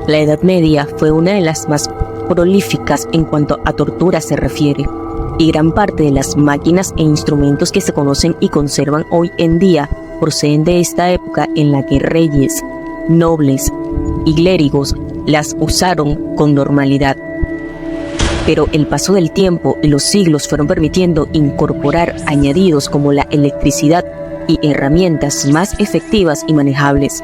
La Edad Media fue una de las más prolíficas en cuanto a tortura se refiere, y gran parte de las máquinas e instrumentos que se conocen y conservan hoy en día proceden de esta época en la que reyes, nobles y clérigos las usaron con normalidad. Pero el paso del tiempo y los siglos fueron permitiendo incorporar añadidos como la electricidad y herramientas más efectivas y manejables.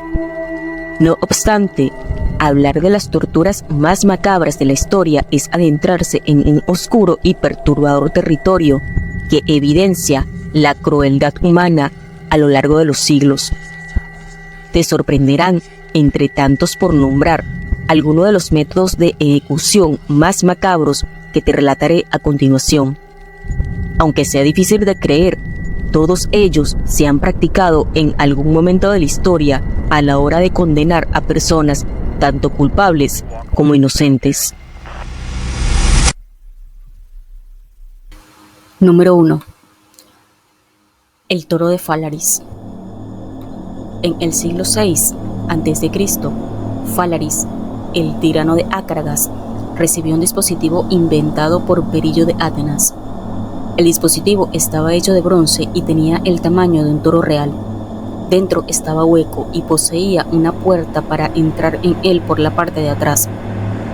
No obstante, hablar de las torturas más macabras de la historia es adentrarse en un oscuro y perturbador territorio que evidencia la crueldad humana a lo largo de los siglos. Te sorprenderán, entre tantos por nombrar, algunos de los métodos de ejecución más macabros que te relataré a continuación. Aunque sea difícil de creer, todos ellos se han practicado en algún momento de la historia a la hora de condenar a personas tanto culpables como inocentes. Número 1. El toro de Falaris. En el siglo VI a.C., Falaris, el tirano de Acragas, recibió un dispositivo inventado por Perillo de Atenas. El dispositivo estaba hecho de bronce y tenía el tamaño de un toro real. Dentro estaba hueco y poseía una puerta para entrar en él por la parte de atrás.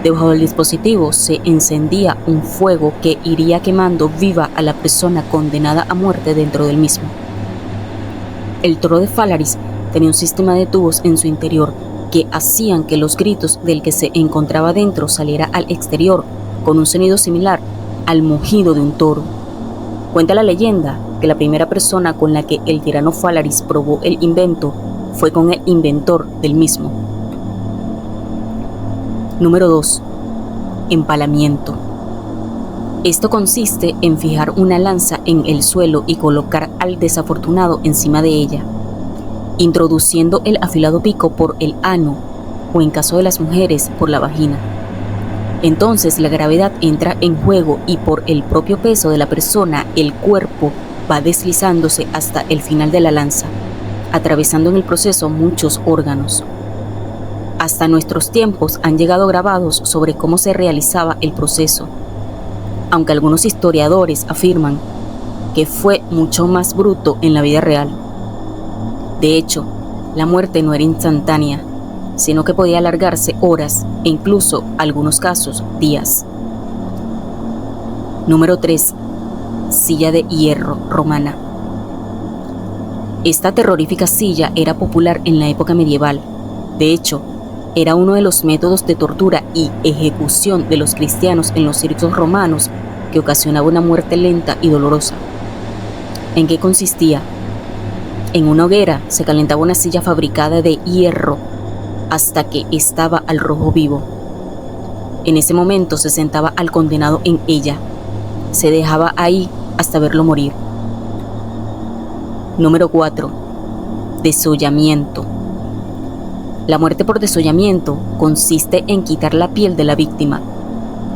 Debajo del dispositivo se encendía un fuego que iría quemando viva a la persona condenada a muerte dentro del mismo. El toro de Falaris tenía un sistema de tubos en su interior que hacían que los gritos del que se encontraba dentro saliera al exterior con un sonido similar al mugido de un toro. Cuenta la leyenda que la primera persona con la que el tirano Falaris probó el invento fue con el inventor del mismo. Número 2. Empalamiento. Esto consiste en fijar una lanza en el suelo y colocar al desafortunado encima de ella, introduciendo el afilado pico por el ano o, en caso de las mujeres, por la vagina. Entonces la gravedad entra en juego y por el propio peso de la persona el cuerpo va deslizándose hasta el final de la lanza, atravesando en el proceso muchos órganos. Hasta nuestros tiempos han llegado grabados sobre cómo se realizaba el proceso, aunque algunos historiadores afirman que fue mucho más bruto en la vida real. De hecho, la muerte no era instantánea, sino que podía alargarse horas e incluso, en algunos casos, días. Número 3. Silla de hierro romana. Esta terrorífica silla era popular en la época medieval. De hecho, era uno de los métodos de tortura y ejecución de los cristianos en los circos romanos que ocasionaba una muerte lenta y dolorosa. ¿En qué consistía? En una hoguera se calentaba una silla fabricada de hierro hasta que estaba al rojo vivo. En ese momento se sentaba al condenado en ella. Se dejaba ahí hasta verlo morir. Número 4. Desollamiento. La muerte por desollamiento consiste en quitar la piel de la víctima.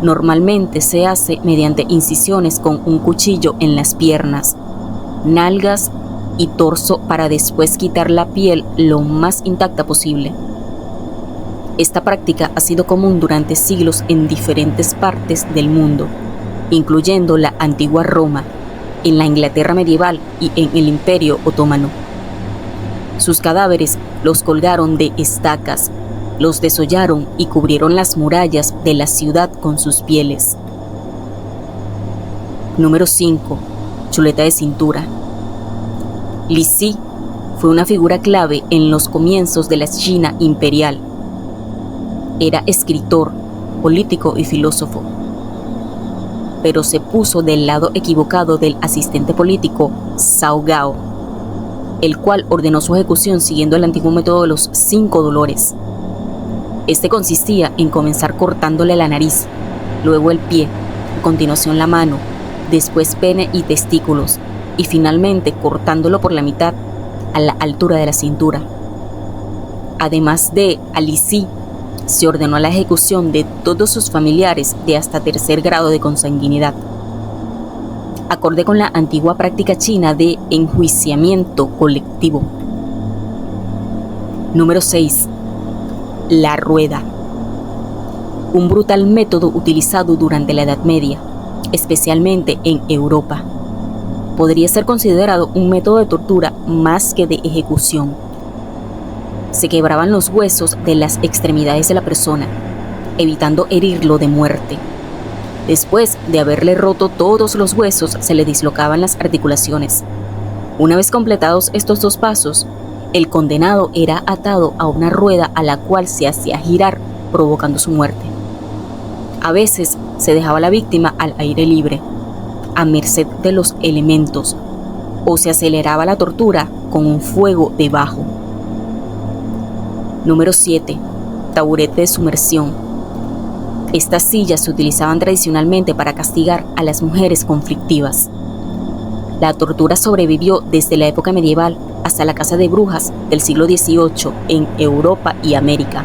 Normalmente se hace mediante incisiones con un cuchillo en las piernas, nalgas y torso para después quitar la piel lo más intacta posible. Esta práctica ha sido común durante siglos en diferentes partes del mundo, incluyendo la antigua Roma, en la Inglaterra medieval y en el Imperio Otomano. Sus cadáveres los colgaron de estacas, los desollaron y cubrieron las murallas de la ciudad con sus pieles. Número 5. Chuleta de cintura. Li Si fue una figura clave en los comienzos de la China imperial. Era escritor, político y filósofo, pero se puso del lado equivocado del asistente político Cao Gao, el cual ordenó su ejecución siguiendo el antiguo método de los 5 dolores. Este consistía en comenzar cortándole la nariz, luego el pie, a continuación la mano, después pene y testículos, y finalmente cortándolo por la mitad a la altura de la cintura. Además de a Li Si, se ordenó la ejecución de todos sus familiares de hasta 3er grado de consanguinidad, acorde con la antigua práctica china de enjuiciamiento colectivo. Número 6. La rueda. un brutal método utilizado durante la Edad Media, especialmente en Europa. Podría ser considerado un método de tortura más que de ejecución. Se quebraban los huesos de las extremidades de la persona, evitando herirlo de muerte. Después de haberle roto todos los huesos, se le dislocaban las articulaciones. Una vez completados estos dos pasos, el condenado era atado a una rueda a la cual se hacía girar, provocando su muerte. A veces se dejaba a la víctima al aire libre, a merced de los elementos, o se aceleraba la tortura con un fuego debajo. Número 7. Taburete de sumersión. Estas sillas se utilizaban tradicionalmente para castigar a las mujeres conflictivas. La tortura sobrevivió desde la época medieval hasta la caza de brujas del siglo XVIII en Europa y América.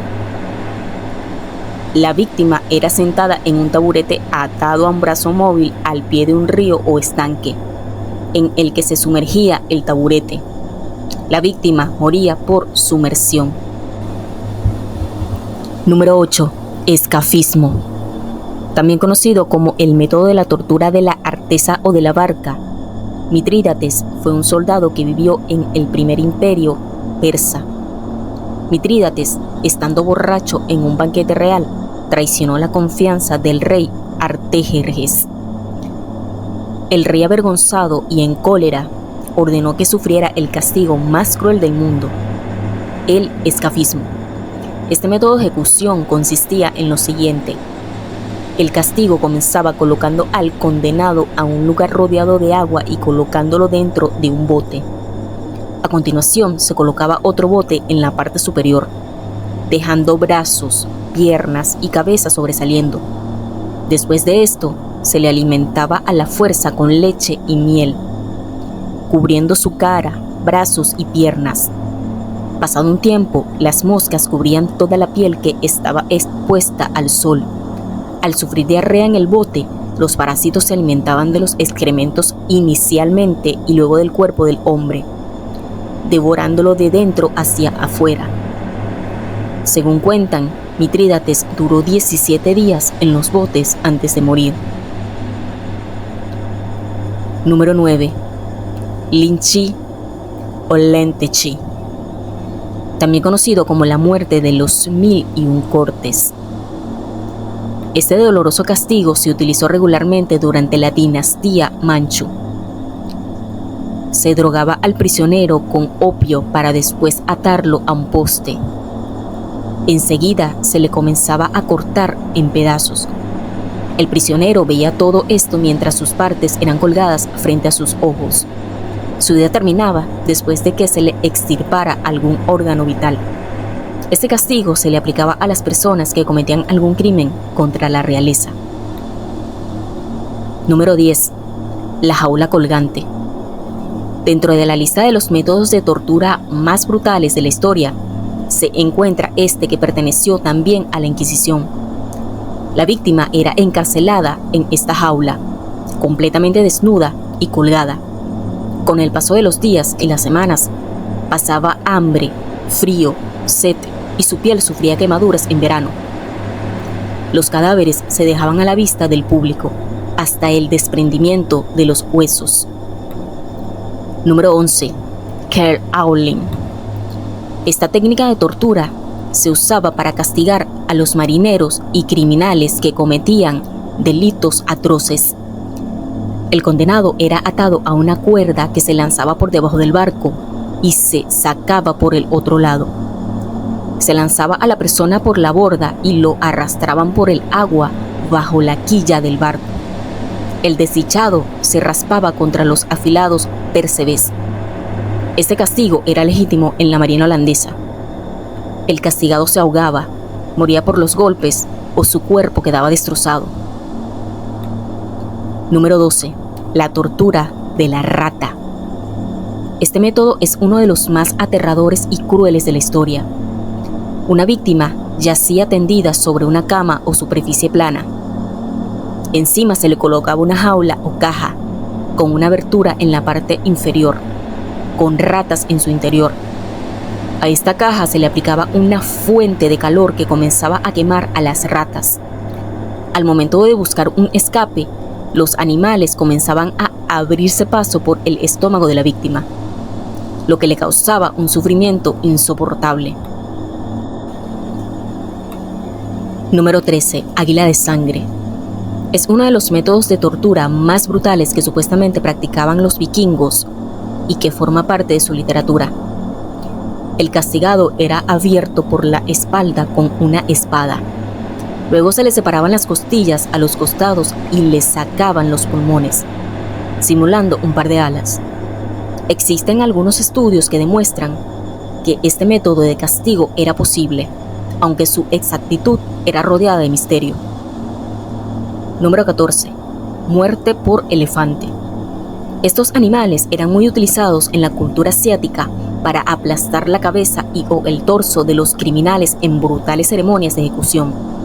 La víctima era sentada en un taburete atado a un brazo móvil al pie de un río o estanque, en el que se sumergía el taburete. La víctima moría por sumersión. Número 8. Escafismo. También conocido como el método de la tortura de la artesa o de la barca. Mitrídates fue un soldado que vivió en el primer imperio persa. Mitrídates, estando borracho en un banquete real, traicionó la confianza del rey Artéjerjes. El rey, avergonzado y en cólera, ordenó que sufriera el castigo más cruel del mundo, el escafismo. Este método de ejecución consistía en lo siguiente. El castigo comenzaba colocando al condenado a un lugar rodeado de agua y colocándolo dentro de un bote. A continuación se colocaba otro bote en la parte superior, dejando brazos, piernas y cabeza sobresaliendo. Después de esto, se le alimentaba a la fuerza con leche y miel, cubriendo su cara, brazos y piernas. Pasado un tiempo, las moscas cubrían toda la piel que estaba expuesta al sol. Al sufrir diarrea en el bote, los parásitos se alimentaban de los excrementos inicialmente y luego del cuerpo del hombre, devorándolo de dentro hacia afuera. Según cuentan, Mitrídates duró 17 días en los botes antes de morir. Número 9. Lynchi o Lentechi, también conocido como la muerte de los 1001 cortes. Este doloroso castigo se utilizó regularmente durante la dinastía Manchú. Se drogaba al prisionero con opio para después atarlo a un poste. Enseguida se le comenzaba a cortar en pedazos. El prisionero veía todo esto mientras sus partes eran colgadas frente a sus ojos. Su vida terminaba después de que se le extirpara algún órgano vital. Este castigo se le aplicaba a las personas que cometían algún crimen contra la realeza. Número 10. La jaula colgante. Dentro de la lista de los métodos de tortura más brutales de la historia, se encuentra este que perteneció también a la Inquisición. La víctima era encarcelada en esta jaula, completamente desnuda y colgada. Con el paso de los días y las semanas, pasaba hambre, frío, sed y su piel sufría quemaduras en verano. Los cadáveres se dejaban a la vista del público, hasta el desprendimiento de los huesos. Número 11. Kerauling. Esta técnica de tortura se usaba para castigar a los marineros y criminales que cometían delitos atroces. El condenado era atado a una cuerda que se lanzaba por debajo del barco y se sacaba por el otro lado. Se lanzaba a la persona por la borda y lo arrastraban por el agua bajo la quilla del barco. El desdichado se raspaba contra los afilados percebes. Este castigo era legítimo en la marina holandesa. El castigado se ahogaba, moría por los golpes o su cuerpo quedaba destrozado. Número 12. La tortura de la rata. Este método es uno de los más aterradores y crueles de la historia. Una víctima yacía tendida sobre una cama o superficie plana. Encima se le colocaba una jaula o caja con una abertura en la parte inferior, con ratas en su interior. A esta caja se le aplicaba una fuente de calor que comenzaba a quemar a las ratas. Al momento de buscar un escape, los animales comenzaban a abrirse paso por el estómago de la víctima, lo que le causaba un sufrimiento insoportable. Número 13. Águila de sangre. Es uno de los métodos de tortura más brutales que supuestamente practicaban los vikingos y que forma parte de su literatura. El castigado era abierto por la espalda con una espada. Luego se le separaban las costillas a los costados y le sacaban los pulmones, simulando un par de alas. Existen algunos estudios que demuestran que este método de castigo era posible, aunque su exactitud era rodeada de misterio. Número 14. Muerte por elefante. Estos animales eran muy utilizados en la cultura asiática para aplastar la cabeza y o el torso de los criminales en brutales ceremonias de ejecución.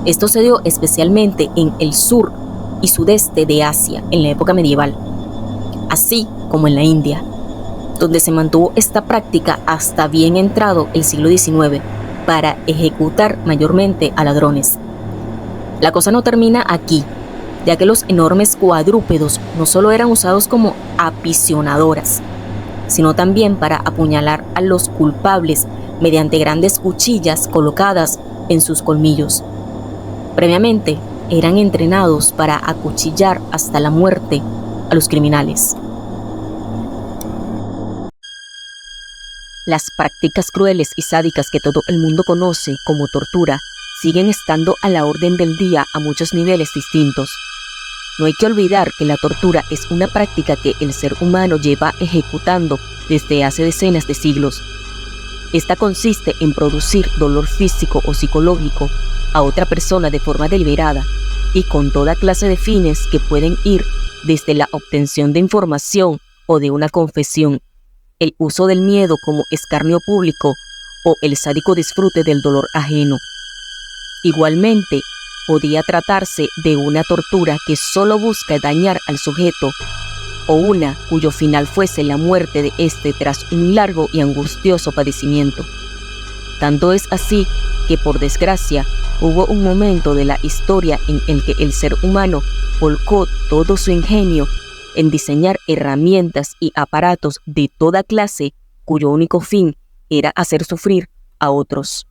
Esto se dio especialmente en el sur y sudeste de Asia en la época medieval, así como en la India, donde se mantuvo esta práctica hasta bien entrado el siglo XIX para ejecutar mayormente a ladrones. La cosa no termina aquí, ya que los enormes cuadrúpedos no solo eran usados como apisonadoras, sino también para apuñalar a los culpables mediante grandes cuchillas colocadas en sus colmillos. Previamente, eran entrenados para acuchillar hasta la muerte a los criminales. Las prácticas crueles y sádicas que todo el mundo conoce como tortura siguen estando a la orden del día a muchos niveles distintos. No hay que olvidar que la tortura es una práctica que el ser humano lleva ejecutando desde hace decenas de siglos. Esta consiste en producir dolor físico o psicológico a otra persona de forma deliberada y con toda clase de fines que pueden ir desde la obtención de información o de una confesión, el uso del miedo como escarnio público o el sádico disfrute del dolor ajeno. Igualmente, podía tratarse de una tortura que solo busca dañar al sujeto o una cuyo final fuese la muerte de éste tras un largo y angustioso padecimiento. Tanto es así que, por desgracia, hubo un momento de la historia en el que el ser humano volcó todo su ingenio en diseñar herramientas y aparatos de toda clase cuyo único fin era hacer sufrir a otros.